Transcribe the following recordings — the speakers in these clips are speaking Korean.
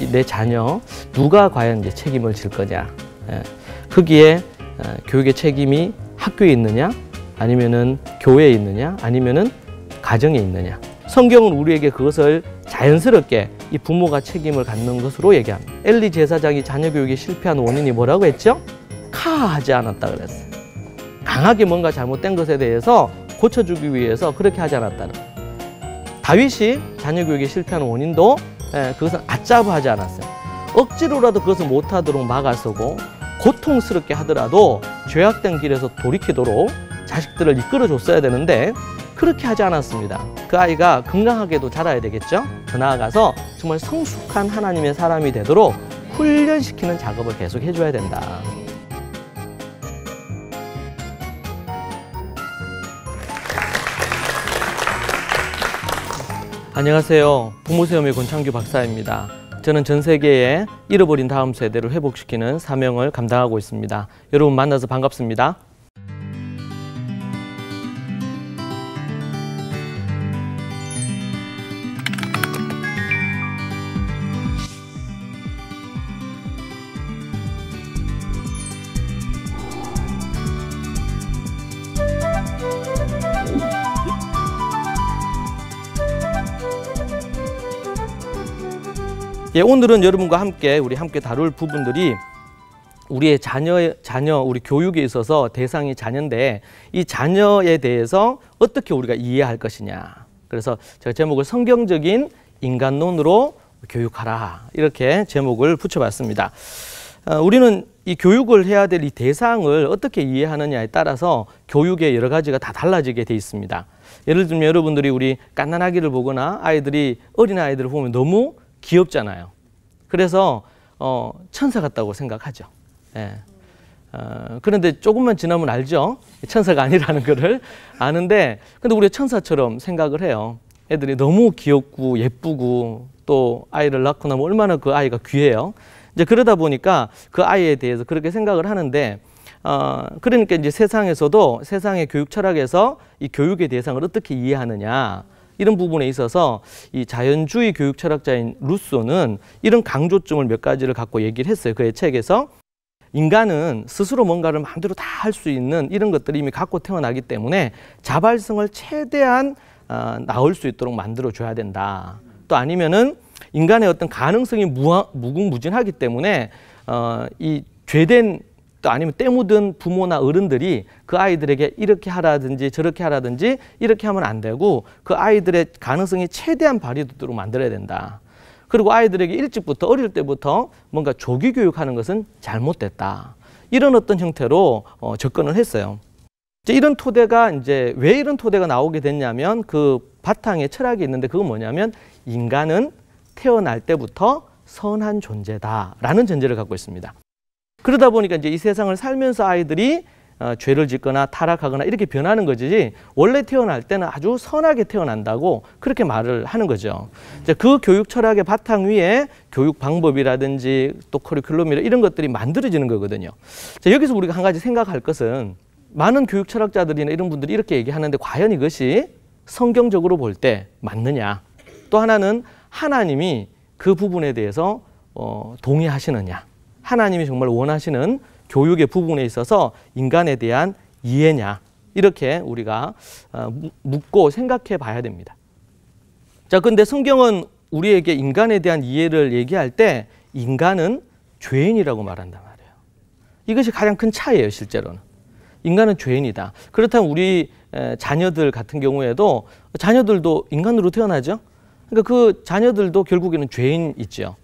내 자녀 누가 과연 이제 책임을 질 거냐. 거기에 교육의 책임이 학교에 있느냐, 아니면은 교회에 있느냐, 아니면은 가정에 있느냐. 성경은 우리에게 그것을 자연스럽게 이 부모가 책임을 갖는 것으로 얘기합니다. 엘리 제사장이 자녀 교육에 실패한 원인이 뭐라고 했죠? 카하지 않았다 그랬어요. 강하게 뭔가 잘못된 것에 대해서 고쳐주기 위해서 그렇게 하지 않았다는 거예요. 다윗이 자녀 교육에 실패한 원인도 그것은 아짜부 하지 않았어요. 억지로라도 그것을 못하도록 막아서고 고통스럽게 하더라도 죄악된 길에서 돌이키도록 자식들을 이끌어줬어야 되는데 그렇게 하지 않았습니다. 그 아이가 건강하게도 자라야 되겠죠. 더 나아가서 정말 성숙한 하나님의 사람이 되도록 훈련시키는 작업을 계속 해줘야 된다. 안녕하세요. 부모세움의 권창규 박사입니다. 저는 전 세계에 잃어버린 다음 세대를 회복시키는 사명을 감당하고 있습니다. 여러분 만나서 반갑습니다. 오늘은 여러분과 함께 함께 다룰 부분들이 우리의 자녀 우리 교육에 있어서 대상이 자녀인데 이 자녀에 대해서 어떻게 우리가 이해할 것이냐. 그래서 제가 제목을 성경적인 인간론으로 교육하라 이렇게 제목을 붙여봤습니다. 우리는 이 교육을 해야 될 이 대상을 어떻게 이해하느냐에 따라서 교육의 여러 가지가 다 달라지게 돼 있습니다. 예를 들면 여러분들이 우리 갓난아기를 보거나 아이들이 어린아이들을 보면 너무 귀엽잖아요. 그래서 천사 같다고 생각하죠. 예. 그런데 조금만 지나면 알죠. 천사가 아니라는 거를 아는데 근데 우리가 천사처럼 생각을 해요. 애들이 너무 귀엽고 예쁘고 또 아이를 낳고 나면 얼마나 그 아이가 귀해요. 이제 그러다 보니까 그 아이에 대해서 그렇게 생각을 하는데 그러니까 이제 세상에서도 세상의 교육 철학에서 이 교육의 대상을 어떻게 이해하느냐 이런 부분에 있어서 이 자연주의 교육 철학자인 루소는 이런 강조점을 몇 가지를 갖고 얘기를 했어요. 그의 책에서 인간은 스스로 뭔가를 마음대로 다 할 수 있는 이런 것들을 이미 갖고 태어나기 때문에 자발성을 최대한 나올 수 있도록 만들어줘야 된다. 또 아니면은 인간의 어떤 가능성이 무궁무진하기 때문에 이 죄된 또 아니면 때 묻은 부모나 어른들이 그 아이들에게 이렇게 하라든지 저렇게 하라든지 이렇게 하면 안 되고 그 아이들의 가능성이 최대한 발휘되도록 만들어야 된다. 그리고 아이들에게 일찍부터 어릴 때부터 뭔가 조기 교육하는 것은 잘못됐다. 이런 어떤 형태로 접근을 했어요. 이런 토대가 이제 왜 이런 토대가 나오게 됐냐면 그 바탕에 철학이 있는데 그건 뭐냐면 인간은 태어날 때부터 선한 존재다라는 전제를 갖고 있습니다. 그러다 보니까 이제 이 세상을 살면서 아이들이 죄를 짓거나 타락하거나 이렇게 변하는 거지 원래 태어날 때는 아주 선하게 태어난다고 그렇게 말을 하는 거죠. 이제 그 교육 철학의 바탕 위에 교육 방법이라든지 또 커리큘럼이나 이런 것들이 만들어지는 거거든요. 자, 여기서 우리가 한 가지 생각할 것은 많은 교육 철학자들이나 이런 분들이 이렇게 얘기하는데 과연 이것이 성경적으로 볼 때 맞느냐. 또 하나는 하나님이 그 부분에 대해서 동의하시느냐. 하나님이 정말 원하시는 교육의 부분에 있어서 인간에 대한 이해냐 이렇게 우리가 묻고 생각해 봐야 됩니다. 자, 근데 성경은 우리에게 인간에 대한 이해를 얘기할 때 인간은 죄인이라고 말한단 말이에요. 이것이 가장 큰 차이예요. 실제로는 인간은 죄인이다. 그렇다면 우리 자녀들 같은 경우에도 자녀들도 인간으로 태어나죠. 그러니까 그 자녀들도 결국에는 죄인 있죠.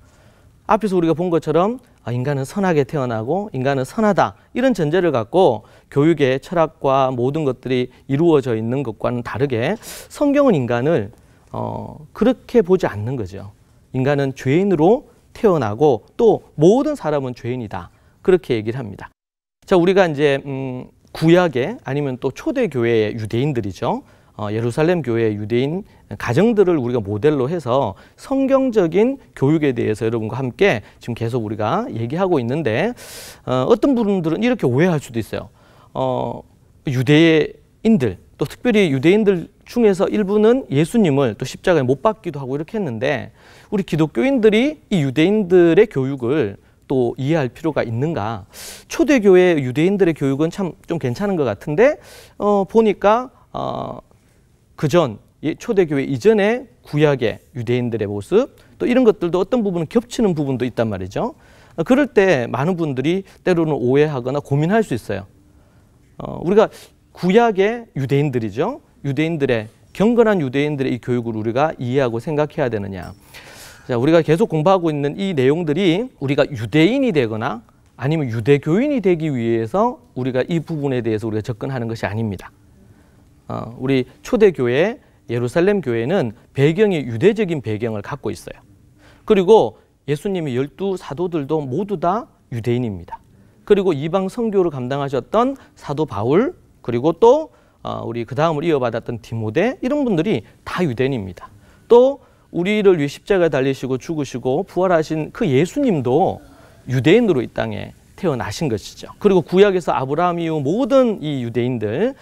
앞에서 우리가 본 것처럼 인간은 선하게 태어나고 인간은 선하다 이런 전제를 갖고 교육의 철학과 모든 것들이 이루어져 있는 것과는 다르게 성경은 인간을 그렇게 보지 않는 거죠. 인간은 죄인으로 태어나고 또 모든 사람은 죄인이다 그렇게 얘기를 합니다. 자, 우리가 이제 구약에 아니면 또 초대교회의 유대인들이죠. 예루살렘 교회의 유대인 가정들을 우리가 모델로 해서 성경적인 교육에 대해서 여러분과 함께 지금 계속 우리가 얘기하고 있는데 어떤 분들은 이렇게 오해할 수도 있어요. 유대인들 또 특별히 유대인들 중에서 일부는 예수님을 또 십자가에 못 박기도 하고 이렇게 했는데 우리 기독교인들이 이 유대인들의 교육을 또 이해할 필요가 있는가? 초대교회 유대인들의 교육은 참 좀 괜찮은 것 같은데 보니까 그전 초대교회 이전의 구약의 유대인들의 모습 또 이런 것들도 어떤 부분은 겹치는 부분도 있단 말이죠. 그럴 때 많은 분들이 때로는 오해하거나 고민할 수 있어요. 우리가 구약의 유대인들이죠. 유대인들의 경건한 유대인들의 이 교육을 우리가 이해하고 생각해야 되느냐. 자, 우리가 계속 공부하고 있는 이 내용들이 우리가 유대인이 되거나 아니면 유대교인이 되기 위해서 우리가 이 부분에 대해서 우리가 접근하는 것이 아닙니다. 우리 초대교회 예루살렘 교회는 배경이 유대적인 배경을 갖고 있어요. 그리고 예수님의 12 사도들도 모두 다 유대인입니다. 그리고 이방 선교를 감당하셨던 사도 바울 그리고 또 우리 그 다음을 이어받았던 디모데 이런 분들이 다 유대인입니다. 또 우리를 위해 십자가에 달리시고 죽으시고 부활하신 그 예수님도 유대인으로 이 땅에 태어나신 것이죠. 그리고 구약에서 아브라함 이후 모든 이 유대인들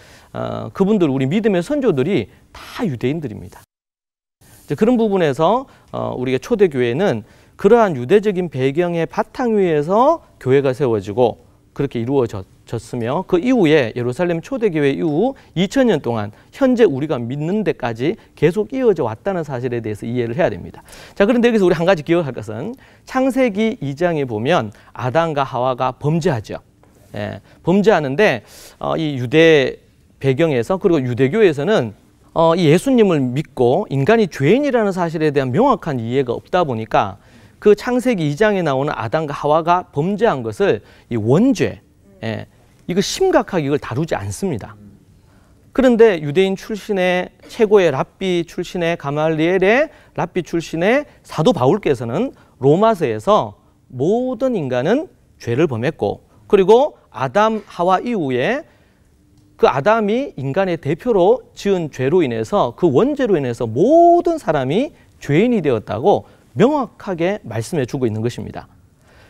그분들 우리 믿음의 선조들이 다 유대인들입니다. 이제 그런 부분에서 우리가 초대교회는 그러한 유대적인 배경의 바탕 위에서 교회가 세워지고 그렇게 이루어졌으며 그 이후에 예루살렘 초대교회 이후 2000년 동안 현재 우리가 믿는 데까지 계속 이어져 왔다는 사실에 대해서 이해를 해야 됩니다. 자, 그런데 여기서 우리 한 가지 기억할 것은 창세기 2장에 보면 아담과 하와가 범죄하죠. 범죄하는데 이 유대 배경에서 그리고 유대교에서는 이 예수님을 믿고 인간이 죄인이라는 사실에 대한 명확한 이해가 없다 보니까 그 창세기 2장에 나오는 아담과 하와가 범죄한 것을 이 원죄, 이거 심각하게 이걸 다루지 않습니다. 그런데 유대인 출신의 최고의 랍비 출신의 가말리엘의 랍비 출신의 사도 바울께서는 로마서에서 모든 인간은 죄를 범했고 그리고 아담 하와 이후에 그 아담이 인간의 대표로 지은 죄로 인해서 그 원죄로 인해서 모든 사람이 죄인이 되었다고 명확하게 말씀해 주고 있는 것입니다.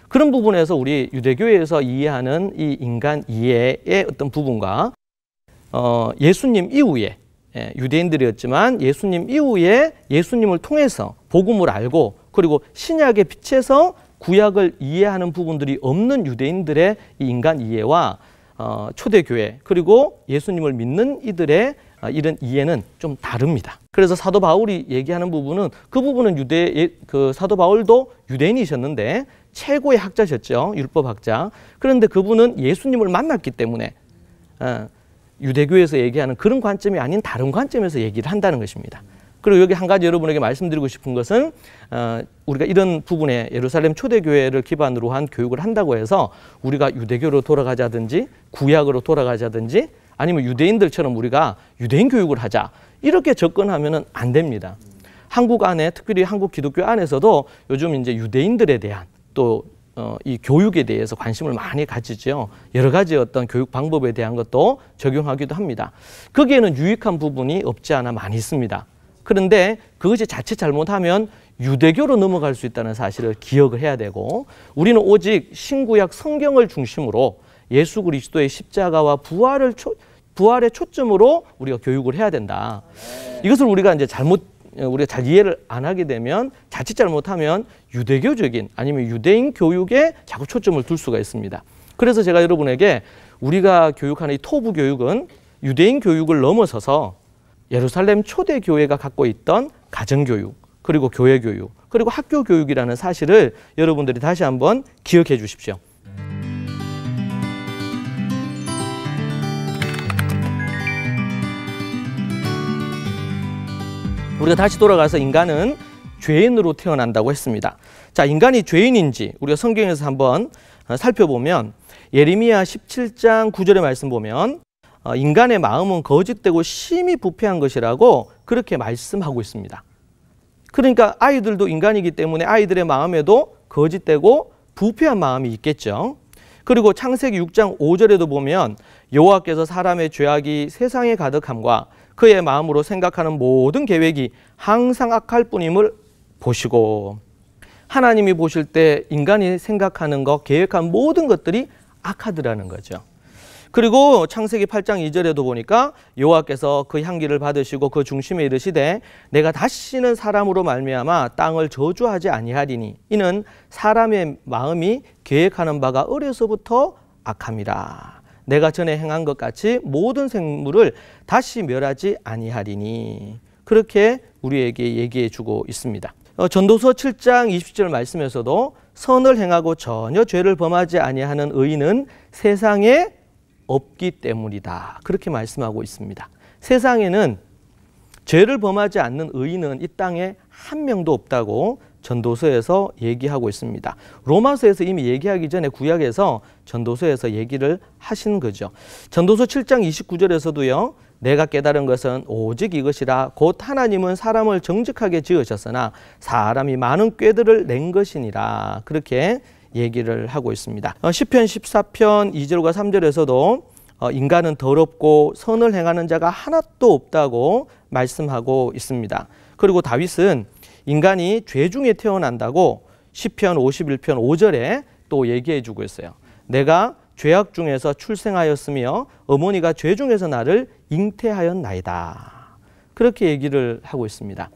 그런 부분에서 우리 유대교회에서 이해하는 이 인간 이해의 어떤 부분과 예수님 이후에 유대인들이었지만 예수님 이후에 예수님을 통해서 복음을 알고 그리고 신약의 빛에서 구약을 이해하는 부분들이 없는 유대인들의 이 인간 이해와 초대교회 그리고 예수님을 믿는 이들의 이런 이해는 좀 다릅니다. 그래서 사도 바울이 얘기하는 부분은 그 부분은 그 사도 바울도 유대인이셨는데 최고의 학자셨죠. 율법학자. 그런데 그분은 예수님을 만났기 때문에 유대교에서 얘기하는 그런 관점이 아닌 다른 관점에서 얘기를 한다는 것입니다. 그리고 여기 한 가지 여러분에게 말씀드리고 싶은 것은 우리가 이런 부분에 예루살렘 초대교회를 기반으로 한 교육을 한다고 해서 우리가 유대교로 돌아가자든지 구약으로 돌아가자든지 아니면 유대인들처럼 우리가 유대인 교육을 하자 이렇게 접근하면 안 됩니다. 한국 안에 특별히 한국 기독교 안에서도 요즘 이제 유대인들에 대한 또 이 교육에 대해서 관심을 많이 가지죠. 여러 가지 어떤 교육 방법에 대한 것도 적용하기도 합니다. 거기에는 유익한 부분이 없지 않아 많이 있습니다. 그런데 그것이 자칫 잘못하면 유대교로 넘어갈 수 있다는 사실을 기억을 해야 되고 우리는 오직 신구약 성경을 중심으로 예수 그리스도의 십자가와 부활의 초점으로 우리가 교육을 해야 된다. 이것을 우리가 이제 우리가 잘 이해를 안 하게 되면 자칫 잘못하면 유대교적인 아니면 유대인 교육에 자꾸 초점을 둘 수가 있습니다. 그래서 제가 여러분에게 우리가 교육하는 이 토부 교육은 유대인 교육을 넘어서서 예루살렘 초대교회가 갖고 있던 가정교육, 그리고 교회교육, 그리고 학교교육이라는 사실을 여러분들이 다시 한번 기억해 주십시오. 우리가 다시 돌아가서 인간은 죄인으로 태어난다고 했습니다. 자, 인간이 죄인인지 우리가 성경에서 한번 살펴보면 예레미야 17장 9절의 말씀 보면 인간의 마음은 거짓되고 심히 부패한 것이라고 그렇게 말씀하고 있습니다. 그러니까 아이들도 인간이기 때문에 아이들의 마음에도 거짓되고 부패한 마음이 있겠죠. 그리고 창세기 6장 5절에도 보면 여호와께서 사람의 죄악이 세상에 가득함과 그의 마음으로 생각하는 모든 계획이 항상 악할 뿐임을 보시고, 하나님이 보실 때 인간이 생각하는 것, 계획한 모든 것들이 악하더라는 거죠. 그리고 창세기 8장 2절에도 보니까 여호와께서 그 향기를 받으시고 그 중심에 이르시되 내가 다시는 사람으로 말미암아 땅을 저주하지 아니하리니 이는 사람의 마음이 계획하는 바가 어려서부터 악함이라. 내가 전에 행한 것 같이 모든 생물을 다시 멸하지 아니하리니. 그렇게 우리에게 얘기해 주고 있습니다. 전도서 7장 20절 말씀에서도 선을 행하고 전혀 죄를 범하지 아니하는 의인은 세상에 없기 때문이다. 그렇게 말씀하고 있습니다. 세상에는 죄를 범하지 않는 의인은 이 땅에 한 명도 없다고 전도서에서 얘기하고 있습니다. 로마서에서 이미 얘기하기 전에 구약에서 전도서에서 얘기를 하신 거죠. 전도서 7장 29절에서도요. 내가 깨달은 것은 오직 이것이라 곧 하나님은 사람을 정직하게 지으셨으나 사람이 많은 꾀들을 낸 것이니라. 그렇게 얘기를 하고 있습니다. 시편 14편 2절과 3절에서도 인간은 더럽고 선을 행하는 자가 하나도 없다고 말씀하고 있습니다. 그리고 다윗은 인간이 죄 중에 태어난다고 시편 51편 5절에 또 얘기해 주고 있어요. 내가 죄악 중에서 출생하였으며 어머니가 죄 중에서 나를 잉태하였나이다. 그렇게 얘기를 하고 있습니다.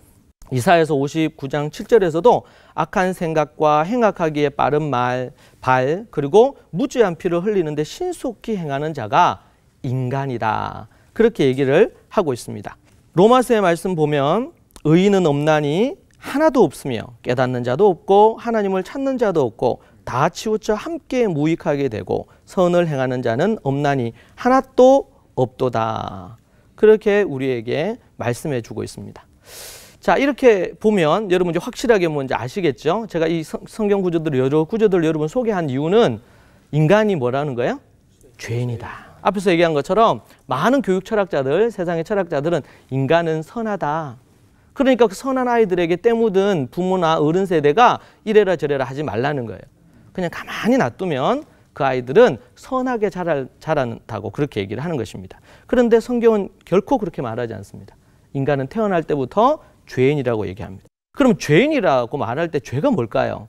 이사야서 59장 7절에서도 악한 생각과 행악하기에 빠른 말, 발, 그리고 무죄한 피를 흘리는데 신속히 행하는 자가 인간이다. 그렇게 얘기를 하고 있습니다. 로마서의 말씀 보면 의인은 없나니 하나도 없으며 깨닫는 자도 없고 하나님을 찾는 자도 없고 다 치우쳐 함께 무익하게 되고 선을 행하는 자는 없나니 하나도 없도다. 그렇게 우리에게 말씀해 주고 있습니다. 자, 이렇게 보면 여러분 이제 확실하게 뭔지 아시겠죠? 제가 이 성경 구조들, 여러 구조들 여러분 소개한 이유는 인간이 뭐라는 거예요? 죄인이다. 앞에서 얘기한 것처럼 많은 교육 철학자들, 세상의 철학자들은 인간은 선하다. 그러니까 그 선한 아이들에게 때묻은 부모나 어른 세대가 이래라 저래라 하지 말라는 거예요. 그냥 가만히 놔두면 그 아이들은 선하게 자란다고 그렇게 얘기를 하는 것입니다. 그런데 성경은 결코 그렇게 말하지 않습니다. 인간은 태어날 때부터 죄인이라고 얘기합니다. 그럼 죄인이라고 말할 때 죄가 뭘까요?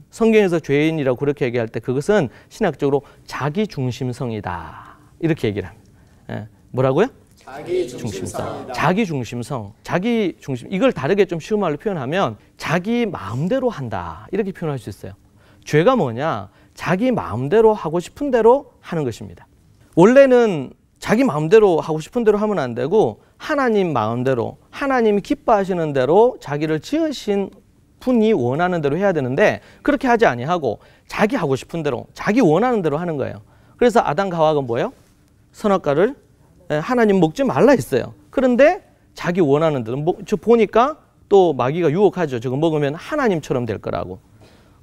성경에서 죄인이라고 그렇게 얘기할 때 그것은 신학적으로 자기중심성이다. 이렇게 얘기를 합니다. 뭐라고요? 자기중심성. 자기중심성. 자기중심. 이걸 다르게 좀 쉬운 말로 표현하면 자기 마음대로 한다. 이렇게 표현할 수 있어요. 죄가 뭐냐? 자기 마음대로 하고 싶은 대로 하는 것입니다. 원래는 자기 마음대로 하고 싶은 대로 하면 안 되고 하나님 마음대로, 하나님이 기뻐하시는 대로 자기를 지으신 분이 원하는 대로 해야 되는데 그렇게 하지 아니하고 자기 하고 싶은 대로, 자기 원하는 대로 하는 거예요. 그래서 아담과 하와가 뭐예요? 선악과를 하나님 먹지 말라 했어요. 그런데 자기 원하는 대로 저 보니까 또 마귀가 유혹하죠. 저거 먹으면 하나님처럼 될 거라고.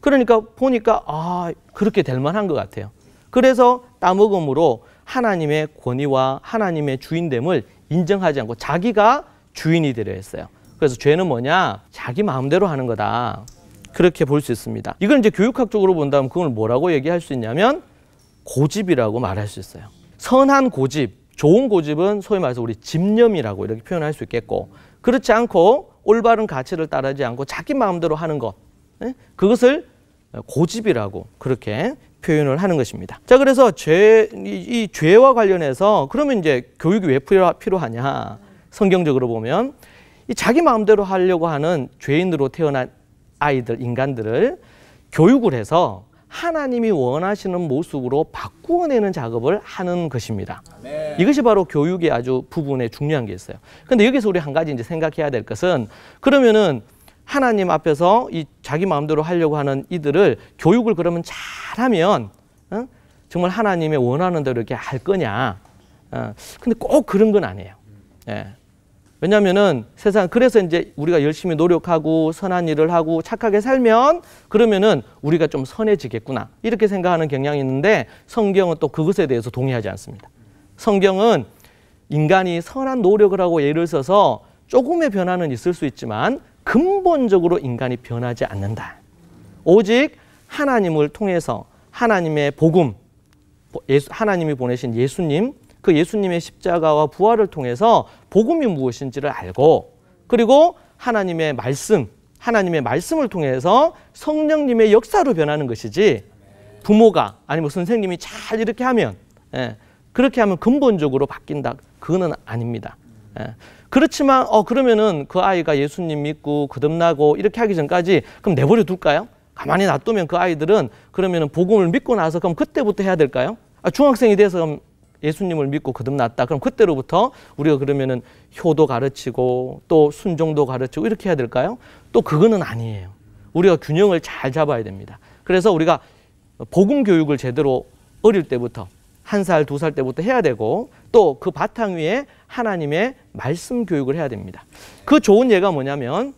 그러니까 보니까 그렇게 될 만한 것 같아요. 그래서 따먹음으로 하나님의 권위와 하나님의 주인됨을 인정하지 않고 자기가 주인이 되려 했어요. 그래서 죄는 뭐냐? 자기 마음대로 하는 거다. 그렇게 볼 수 있습니다. 이건 이제 교육학적으로 본다면 그걸 뭐라고 얘기할 수 있냐면 고집이라고 말할 수 있어요. 선한 고집, 좋은 고집은 소위 말해서 우리 집념이라고 이렇게 표현할 수 있겠고, 그렇지 않고 올바른 가치를 따르지 않고 자기 마음대로 하는 것, 그것을 고집이라고 그렇게 표현을 하는 것입니다. 자, 그래서 이 죄와 관련해서 그러면 이제 교육이 왜 필요하냐? 성경적으로 보면 이 자기 마음대로 하려고 하는 죄인으로 태어난 아이들, 인간들을 교육을 해서 하나님이 원하시는 모습으로 바꾸어내는 작업을 하는 것입니다. 네. 이것이 바로 교육의 아주 부분에 중요한 게 있어요. 그런데 여기서 우리 한 가지 이제 생각해야 될 것은 그러면은 하나님 앞에서 이 자기 마음대로 하려고 하는 이들을 교육을 그러면 잘하면 정말 하나님의 원하는 대로 이렇게 할 거냐? 근데 꼭 그런 건 아니에요. 예. 왜냐하면은 그래서 이제 우리가 열심히 노력하고 선한 일을 하고 착하게 살면 그러면은 우리가 좀 선해지겠구나 이렇게 생각하는 경향이 있는데 성경은 또 그것에 대해서 동의하지 않습니다. 성경은 인간이 선한 노력을 하고 예를 써서 조금의 변화는 있을 수 있지만 근본적으로 인간이 변하지 않는다. 오직 하나님을 통해서 하나님의 복음, 하나님이 보내신 예수님, 그 예수님의 십자가와 부활을 통해서 복음이 무엇인지를 알고, 그리고 하나님의 말씀을 통해서 성령님의 역사로 변하는 것이지, 부모가 아니면 선생님이 잘 이렇게 하면, 그렇게 하면 근본적으로 바뀐다, 그거는 아닙니다. 그렇지만 그러면은 그 아이가 예수님 믿고 거듭나고 이렇게 하기 전까지 그럼 내버려 둘까요? 가만히 놔두면 그 아이들은 그러면은 복음을 믿고 나서 그럼 그때부터 해야 될까요? 중학생이 돼서 그럼 예수님을 믿고 거듭났다, 그럼 그때로부터 우리가 그러면은 효도 가르치고 또 순종도 가르치고 이렇게 해야 될까요? 또 그거는 아니에요. 우리가 균형을 잘 잡아야 됩니다. 그래서 우리가 복음 교육을 제대로 어릴 때부터 1살, 2살 때부터 해야 되고, 또 그 바탕 위에 하나님의 말씀 교육을 해야 됩니다. 그 좋은 예가 뭐냐면,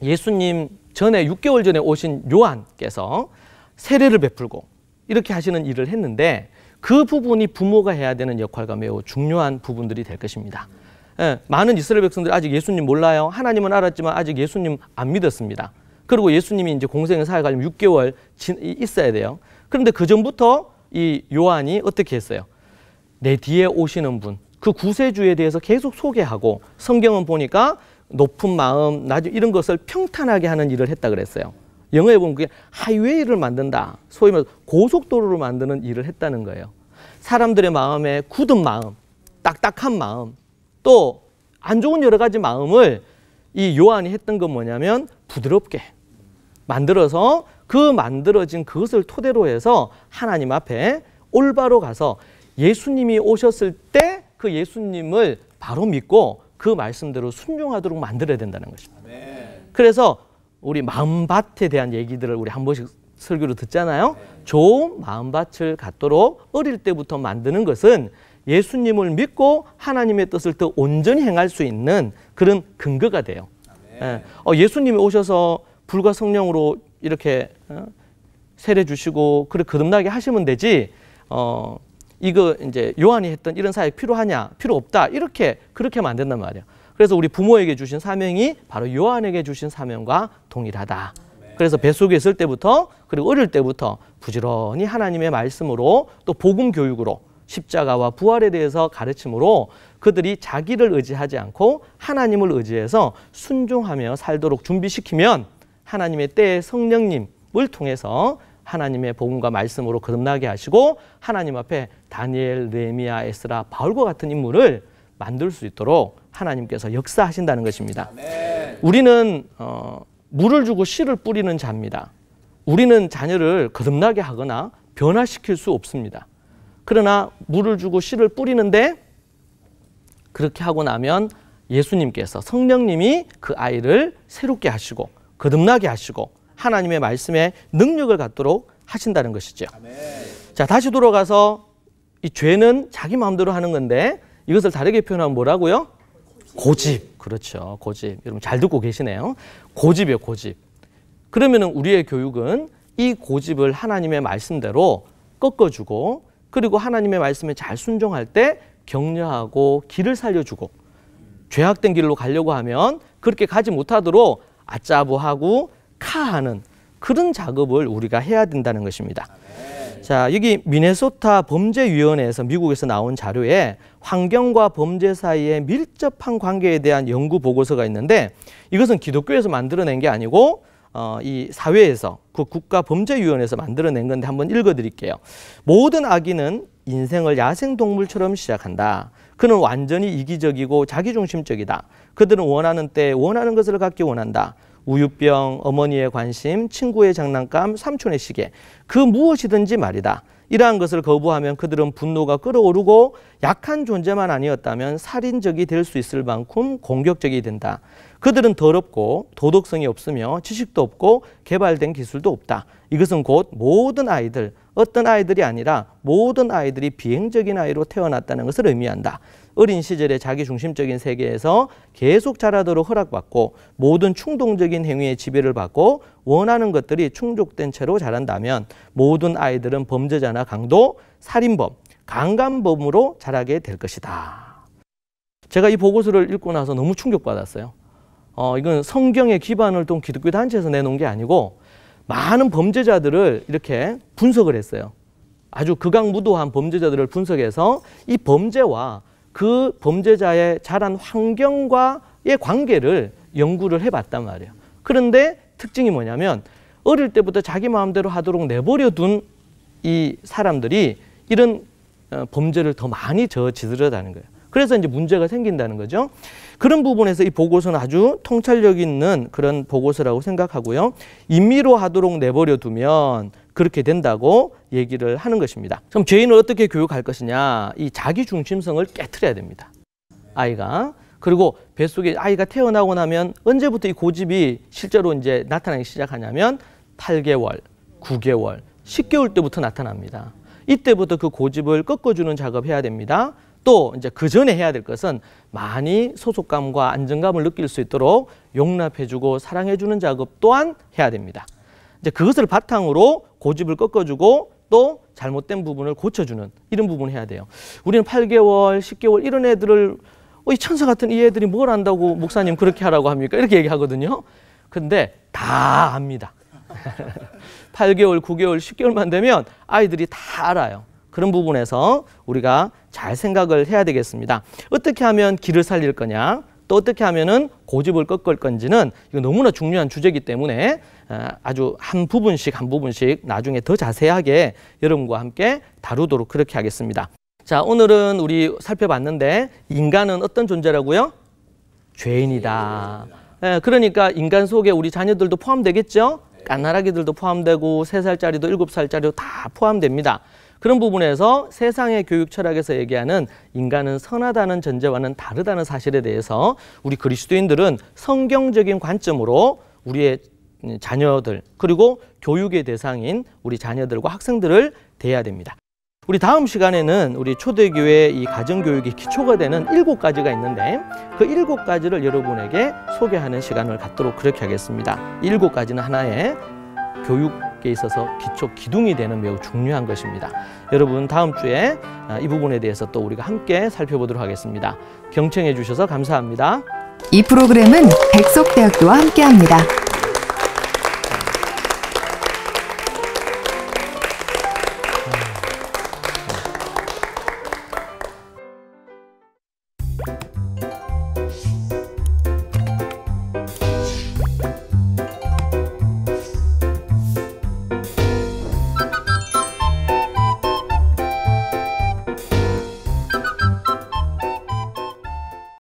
예수님 전에 6개월 전에 오신 요한께서 세례를 베풀고 이렇게 하시는 일을 했는데, 그 부분이 부모가 해야 되는 역할과 매우 중요한 부분들이 될 것입니다. 많은 이스라엘 백성들이 아직 예수님 몰라요. 하나님은 알았지만 아직 예수님 안 믿었습니다. 그리고 예수님이 이제 공생의 사회 가려면 6개월 있어야 돼요. 그런데 그 전부터 이 요한이 어떻게 했어요? 내 뒤에 오시는 분, 그 구세주에 대해서 계속 소개하고, 성경은 보니까 높은 마음, 낮은 이런 것을 평탄하게 하는 일을 했다 그랬어요. 영어에 보면 그게 하이웨이를 만든다, 소위 말해서 고속도로를 만드는 일을 했다는 거예요. 사람들의 마음에 굳은 마음, 딱딱한 마음, 또 안 좋은 여러 가지 마음을 이 요한이 했던 건 뭐냐면 부드럽게 만들어서, 그 만들어진 그것을 토대로 해서 하나님 앞에 올바로 가서 예수님이 오셨을 때 그 예수님을 바로 믿고 그 말씀대로 순종하도록 만들어야 된다는 것입니다. 그래서 우리 마음밭에 대한 얘기들을 우리 한 번씩 설교로 듣잖아요. 좋은 마음밭을 갖도록 어릴 때부터 만드는 것은 예수님을 믿고 하나님의 뜻을 더 온전히 행할 수 있는 그런 근거가 돼요. 예수님이 오셔서 불과 성령으로 이렇게 세례 주시고 그래 거듭나게 하시면 되지, 이거 이제 요한이 했던 이런 사역 필요하냐, 필요 없다, 그렇게 하면 안 된단 말이에요. 그래서 우리 부모에게 주신 사명이 바로 요한에게 주신 사명과 동일하다. 그래서 뱃속에 있을 때부터, 그리고 어릴 때부터 부지런히 하나님의 말씀으로 또 복음 교육으로 십자가와 부활에 대해서 가르침으로 그들이 자기를 의지하지 않고 하나님을 의지해서 순종하며 살도록 준비시키면, 하나님의 때의 성령님을 통해서 하나님의 복음과 말씀으로 거듭나게 하시고 하나님 앞에 다니엘, 느헤미야, 에스라, 바울과 같은 인물을 만들 수 있도록 하나님께서 역사하신다는 것입니다. 우리는 물을 주고 씨를 뿌리는 자입니다. 우리는 자녀를 거듭나게 하거나 변화시킬 수 없습니다. 그러나 물을 주고 씨를 뿌리는데, 그렇게 하고 나면 예수님께서, 성령님이 그 아이를 새롭게 하시고 거듭나게 하시고 하나님의 말씀에 능력을 갖도록 하신다는 것이죠. 자, 다시 돌아가서 이 죄는 자기 마음대로 하는 건데, 이것을 다르게 표현하면 뭐라고요? 고집. 그렇죠. 고집. 여러분 잘 듣고 계시네요. 고집이에요, 고집. 그러면 우리의 교육은 이 고집을 하나님의 말씀대로 꺾어주고, 그리고 하나님의 말씀에 잘 순종할 때 격려하고 길을 살려주고, 죄악된 길로 가려고 하면 그렇게 가지 못하도록 아짜부하고 카하는 그런 작업을 우리가 해야 된다는 것입니다. 자, 여기 미네소타 범죄위원회에서 미국에서 나온 자료에 환경과 범죄 사이의 밀접한 관계에 대한 연구 보고서가 있는데, 이것은 기독교에서 만들어낸 게 아니고 이 사회에서, 그 국가범죄위원회에서 만들어낸 건데 한번 읽어드릴게요. 모든 악인은 인생을 야생동물처럼 시작한다. 그는 완전히 이기적이고 자기중심적이다. 그들은 원하는 때 원하는 것을 갖기 원한다. 우유병, 어머니의 관심, 친구의 장난감, 삼촌의 시계, 그 무엇이든지 말이다. 이러한 것을 거부하면 그들은 분노가 끓어오르고 약한 존재만 아니었다면 살인적이 될 수 있을 만큼 공격적이 된다. 그들은 더럽고 도덕성이 없으며 지식도 없고 개발된 기술도 없다. 이것은 곧 모든 아이들, 어떤 아이들이 아니라 모든 아이들이 비행적인 아이로 태어났다는 것을 의미한다. 어린 시절에 자기중심적인 세계에서 계속 자라도록 허락받고 모든 충동적인 행위에 지배를 받고 원하는 것들이 충족된 채로 자란다면 모든 아이들은 범죄자나 강도, 살인범, 강간범으로 자라게 될 것이다. 제가 이 보고서를 읽고 나서 너무 충격받았어요. 이건 성경의 기반을 둔 기독교 단체에서 내놓은 게 아니고 많은 범죄자들을 이렇게 분석을 했어요. 아주 극악무도한 범죄자들을 분석해서 이 범죄와 그 범죄자의 자란 환경과의 관계를 연구를 해봤단 말이에요. 그런데 특징이 뭐냐면 어릴 때부터 자기 마음대로 하도록 내버려 둔 이 사람들이 이런 범죄를 더 많이 저지르다는 거예요. 그래서 이제 문제가 생긴다는 거죠. 그런 부분에서 이 보고서는 아주 통찰력 있는 그런 보고서라고 생각하고요. 임의로 하도록 내버려 두면 그렇게 된다고 얘기를 하는 것입니다. 그럼 죄인을 어떻게 교육할 것이냐? 이 자기 중심성을 깨트려야 됩니다. 아이가. 그리고 뱃속에 아이가 태어나고 나면 언제부터 이 고집이 실제로 이제 나타나기 시작하냐면 8개월, 9개월, 10개월 때부터 나타납니다. 이때부터 그 고집을 꺾어주는 작업해야 됩니다. 또 이제 그 전에 해야 될 것은 많이 소속감과 안정감을 느낄 수 있도록 용납해주고 사랑해주는 작업 또한 해야 됩니다. 이제 그것을 바탕으로 고집을 꺾어주고 또 잘못된 부분을 고쳐주는 이런 부분을 해야 돼요. 우리는 8개월, 10개월 이런 애들을 이 천사 같은 이 애들이 뭘 안다고 목사님 그렇게 하라고 합니까? 이렇게 얘기하거든요. 근데 다 압니다. 8개월, 9개월, 10개월만 되면 아이들이 다 알아요. 그런 부분에서 우리가 잘 생각을 해야 되겠습니다. 어떻게 하면 기를 살릴 거냐, 또 어떻게 하면은 고집을 꺾을 건지는 이거 너무나 중요한 주제이기 때문에 아주 한 부분씩 나중에 더 자세하게 여러분과 함께 다루도록 그렇게 하겠습니다. 자, 오늘은 우리 살펴봤는데 인간은 어떤 존재라고요? 죄인이다. 그러니까 인간 속에 우리 자녀들도 포함되겠죠? 깐나라기들도 포함되고 3살짜리도 7살짜리도 다 포함됩니다. 그런 부분에서 세상의 교육 철학에서 얘기하는 인간은 선하다는 전제와는 다르다는 사실에 대해서 우리 그리스도인들은 성경적인 관점으로 우리의 자녀들 그리고 교육의 대상인 우리 자녀들과 학생들을 대해야 됩니다. 우리 다음 시간에는 우리 초대교회 이 가정교육의 기초가 되는 7가지가 있는데 그 7가지를 여러분에게 소개하는 시간을 갖도록 그렇게 하겠습니다. 7가지는 하나의 교육에 있어서 기초 기둥이 되는 매우 중요한 것입니다. 여러분 다음 주에 이 부분에 대해서 또 우리가 함께 살펴보도록 하겠습니다. 경청해 주셔서 감사합니다. 이 프로그램은 백석대학교와 함께합니다.